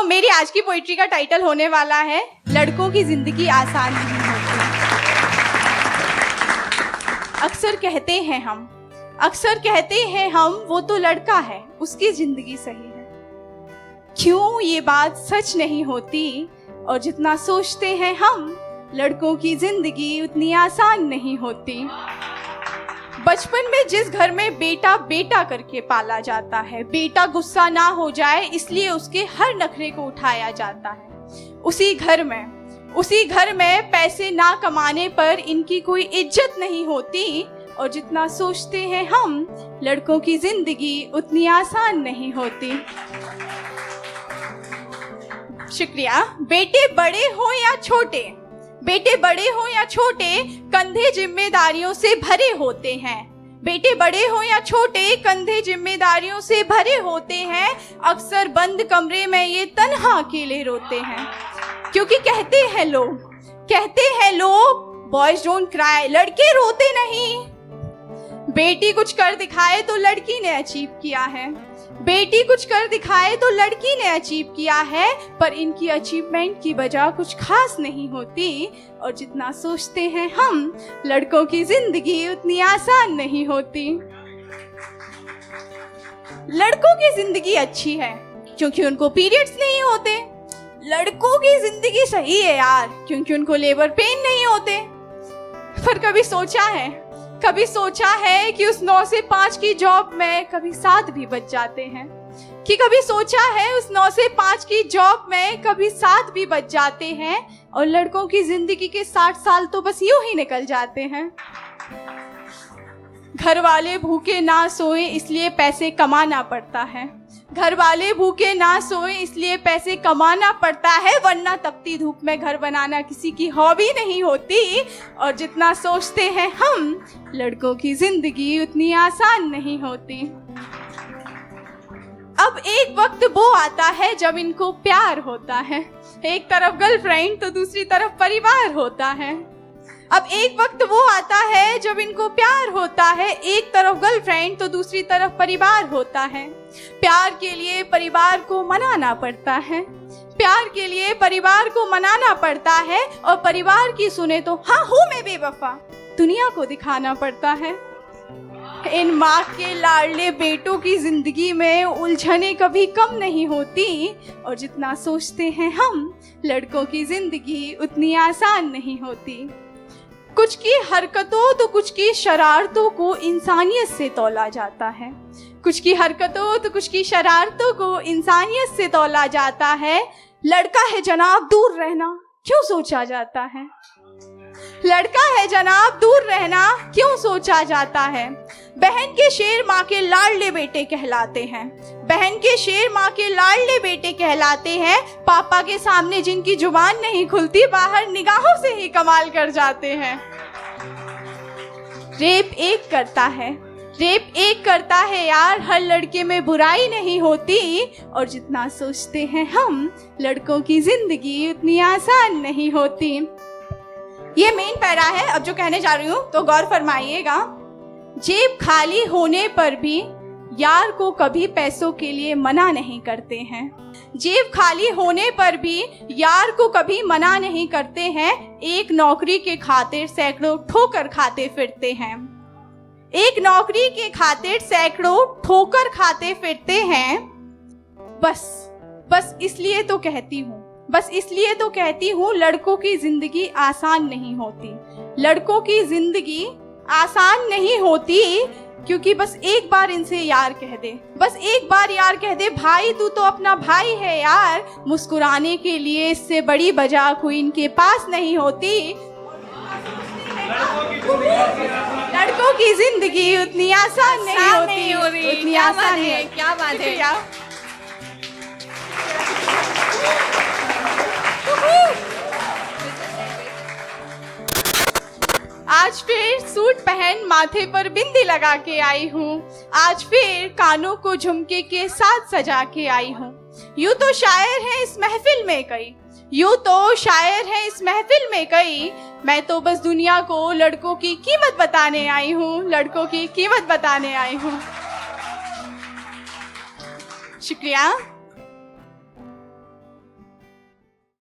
मेरी आज की पोइट्री का टाइटल होने वाला है लड़कों की जिंदगी आसान नहीं होती। अक्सर कहते हैं हम वो तो लड़का है, उसकी जिंदगी सही है। क्यों ये बात सच नहीं होती? और जितना सोचते हैं हम, लड़कों की जिंदगी उतनी आसान नहीं होती। बचपन में जिस घर में बेटा बेटा करके पाला जाता है, बेटा गुस्सा ना हो जाए इसलिए उसके हर नखरे को उठाया जाता है, उसी घर में पैसे ना कमाने पर इनकी कोई इज्जत नहीं होती। और जितना सोचते हैं हम, लड़कों की जिंदगी उतनी आसान नहीं होती। शुक्रिया। बेटे बड़े हो या छोटे, कंधे जिम्मेदारियों से भरे होते हैं। बेटे बड़े हो या छोटे, कंधे जिम्मेदारियों से भरे होते हैं। अक्सर बंद कमरे में ये तन्हा अकेले रोते हैं, क्योंकि कहते हैं लोग बॉयज डोंट क्राई, लड़के रोते नहीं। बेटी कुछ कर दिखाए तो लड़की ने अचीव किया है, पर इनकी अचीवमेंट की वजह कुछ खास नहीं होती। और जितना सोचते हैं हम, लड़कों की जिंदगी उतनी आसान नहीं होती। लड़कों की जिंदगी अच्छी है क्योंकि उनको पीरियड्स नहीं होते। लड़कों की जिंदगी सही है यार, क्योंकि उनको लेबर पेन नहीं होते। पर कभी सोचा है कि उस 9 से 5 की जॉब में कभी 7 भी बच जाते हैं, और लड़कों की जिंदगी के 60 साल तो बस यूं ही निकल जाते हैं। घर वाले भूखे ना सोए इसलिए पैसे कमाना पड़ता है, वरना तपती धूप में घर बनाना किसी की हॉबी नहीं होती। और जितना सोचते हैं हम, लड़कों की जिंदगी उतनी आसान नहीं होती। अब एक वक्त वो आता है जब इनको प्यार होता है, एक तरफ गर्लफ्रेंड तो दूसरी तरफ परिवार होता है। अब एक वक्त वो आता है जब इनको प्यार होता है, एक तरफ गर्लफ्रेंड तो दूसरी तरफ परिवार होता है। प्यार के लिए परिवार को मनाना पड़ता है, और परिवार की सुने तो हाँ हूँ मैं बेवफा, दुनिया को दिखाना पड़ता है। इन माँ के लाडले बेटों की जिंदगी में उलझने कभी कम नहीं होती। और जितना सोचते हैं हम, लड़कों की जिंदगी उतनी आसान नहीं होती। कुछ की हरकतों तो कुछ की शरारतों को इंसानियत से तौला जाता है। लड़का है जनाब दूर रहना क्यों सोचा जाता है। बहन के शेर माँ के लाडले बेटे कहलाते हैं। पापा के सामने जिनकी जुबान नहीं खुलती, बाहर निगाहों से ही कमाल कर जाते हैं। रेप एक करता है यार, हर लड़के में बुराई नहीं होती। और जितना सोचते हैं हम, लड़कों की जिंदगी उतनी आसान नहीं होती। ये मेन पैरा है, अब जो कहने जा रही हूँ तो गौर फरमाइएगा। जेब खाली होने पर भी यार को कभी पैसों के लिए मना नहीं करते हैं। एक नौकरी के खातिर सैकड़ों ठोकर खाते फिरते हैं। बस इसलिए तो कहती हूँ लड़कों की जिंदगी आसान नहीं होती, क्योंकि बस एक बार इनसे यार कह दे, भाई तू तो अपना भाई है यार। मुस्कुराने के लिए इससे बड़ी वजह कोई इनके पास नहीं होती। लड़कों की जिंदगी उतनी आसान नहीं होती। क्या बात है। आज फिर सूट पहन माथे पर बिंदी लगा के आई हूँ, आज फिर कानों को झुमके के साथ सजा के आई हूँ। यूं तो शायर है इस महफिल में कई, मैं तो बस दुनिया को लड़कों की कीमत बताने आई हूँ। शुक्रिया।